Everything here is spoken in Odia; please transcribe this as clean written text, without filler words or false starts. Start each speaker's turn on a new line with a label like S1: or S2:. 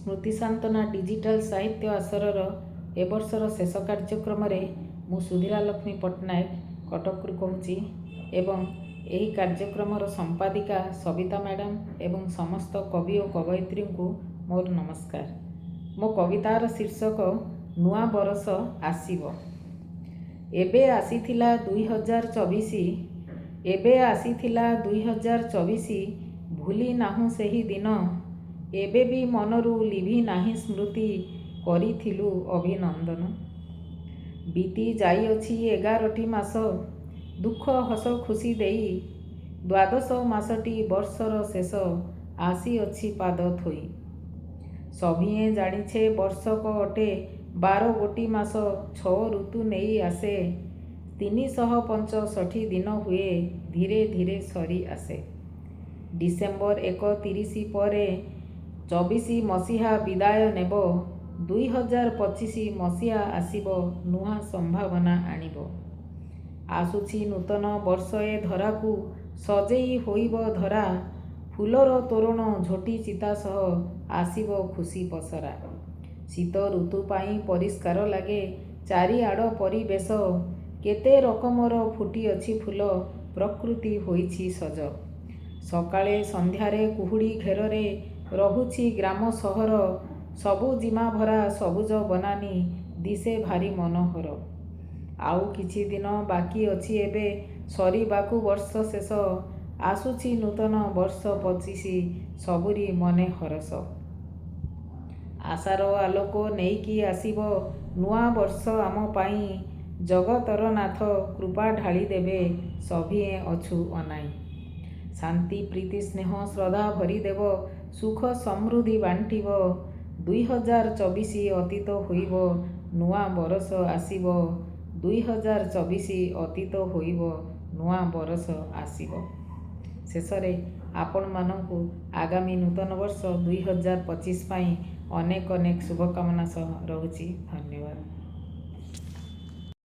S1: ସ୍ମୃତି ସାନ୍ତନା ଡିଜିଟାଲ ସାହିତ୍ୟ ଆସରର ଏ ବର୍ଷର ଶେଷ କାର୍ଯ୍ୟକ୍ରମରେ ମୁଁ ସୁଧୀରା ଲକ୍ଷ୍ମୀ ପଟ୍ଟନାୟକ କଟକରୁ କହୁଛି ଏବଂ ଏହି କାର୍ଯ୍ୟକ୍ରମର ସମ୍ପାଦିକା ସବିତା ମ୍ୟାଡ଼ାମ ଏବଂ ସମସ୍ତ କବି ଓ କବୟିତ୍ରୀଙ୍କୁ ମୋର ନମସ୍କାର। ମୋ କବିତାର ଶୀର୍ଷକ ନୂଆ ବରଷ ଆସିବ। ଏବେ ଆସିଥିଲା 2024, ଏବେ ଆସିଥିଲା 2024, ଭୁଲି ନାହୁଁ ସେହି ଦିନ। ଏବେ ବି ମନରୁ ଲିଭି ନାହିଁ ସ୍ମୃତି, କରିଥିଲୁ ଅଭିନନ୍ଦନ। ବିତି ଯାଇଅଛି 11ଟି ମାସ, ଦୁଃଖ ହସ ଖୁସି ଦେଇ। ଦ୍ୱାଦଶ ମାସଟି ବର୍ଷର ଶେଷ, ଆସିଅଛି ପାଦ ଥୋଇ। ସଭିଏଁ ଜାଣିଛେ ବର୍ଷକ ଅଟେ 12 ଗୋଟି ମାସ, 6 ଋତୁ ନେଇ ଆସେ। 365 ଦିନ ହୁଏ, ଧୀରେ ଧୀରେ ସରି ଆସେ। ଡିସେମ୍ବର 31 ପରେ 24 ମସିହା ବିଦାୟ ନେବ। 2025 ମସିହା ଆସିବ, ନୂଆ ସମ୍ଭାବନା ଆଣିବ। ଆସୁଛି ନୂତନ ବର୍ଷ ଏ ଧରାକୁ, ସଜେଇ ହୋଇବ ଧରା। ଫୁଲର ତୋରଣ ଝୋଟି ଚିତା ସହ, ଆସିବ ଖୁସି ପସରା। ଶୀତ ଋତୁ ପାଇଁ ପରିଷ୍କାର ଲାଗେ ଚାରିଆଡ଼ ପରିବେଶ। କେତେ ରକମର ଫୁଟିଅଛି ଫୁଲ, ପ୍ରକୃତି ହୋଇଛି ସଜ। ସକାଳେ ସନ୍ଧ୍ୟାରେ କୁହୁଡ଼ି ଘେରରେ ରହୁଛି ଗ୍ରାମ ସହର। ସବୁ ଜିମା ଭରା ସବୁଜ ବନାନୀ, ଦିଶେ ଭାରି ମନୋହର। ଆଉ କିଛି ଦିନ ବାକି ଅଛି ଏବେ ସରିବାକୁ ବର୍ଷ ଶେଷ। ଆସୁଛି ନୂତନ ବର୍ଷ 25, ସବୁରି ମନେ ହରଷ। ଆଶାର ଆଲୋକ ନେଇକି ଆସିବ ନୂଆ ବର୍ଷ ଆମ ପାଇଁ। ଜଗତର ନାଥ କୃପା ଢାଳି ଦେବେ, ସଭିଏଁ ଅଛୁ ଅନାଇ। ଶାନ୍ତି ପ୍ରୀତି ସ୍ନେହ ଶ୍ରଦ୍ଧା ଭରିଦେବ, ସୁଖ ସମୃଦ୍ଧି ବାଣ୍ଟିବ। 2024 ଅତୀତ ହୋଇବ, ନୂଆ ବରଷ ଆସିବ। 2024 ଅତୀତ ହୋଇବ, ନୂଆ ବରଷ ଆସିବ। ଶେଷରେ ଆପଣମାନଙ୍କୁ ଆଗାମୀ ନୂତନ ବର୍ଷ 2025 ପାଇଁ ଅନେକ ଅନେକ ଶୁଭକାମନା ସହ ରହୁଛି। ଧନ୍ୟବାଦ।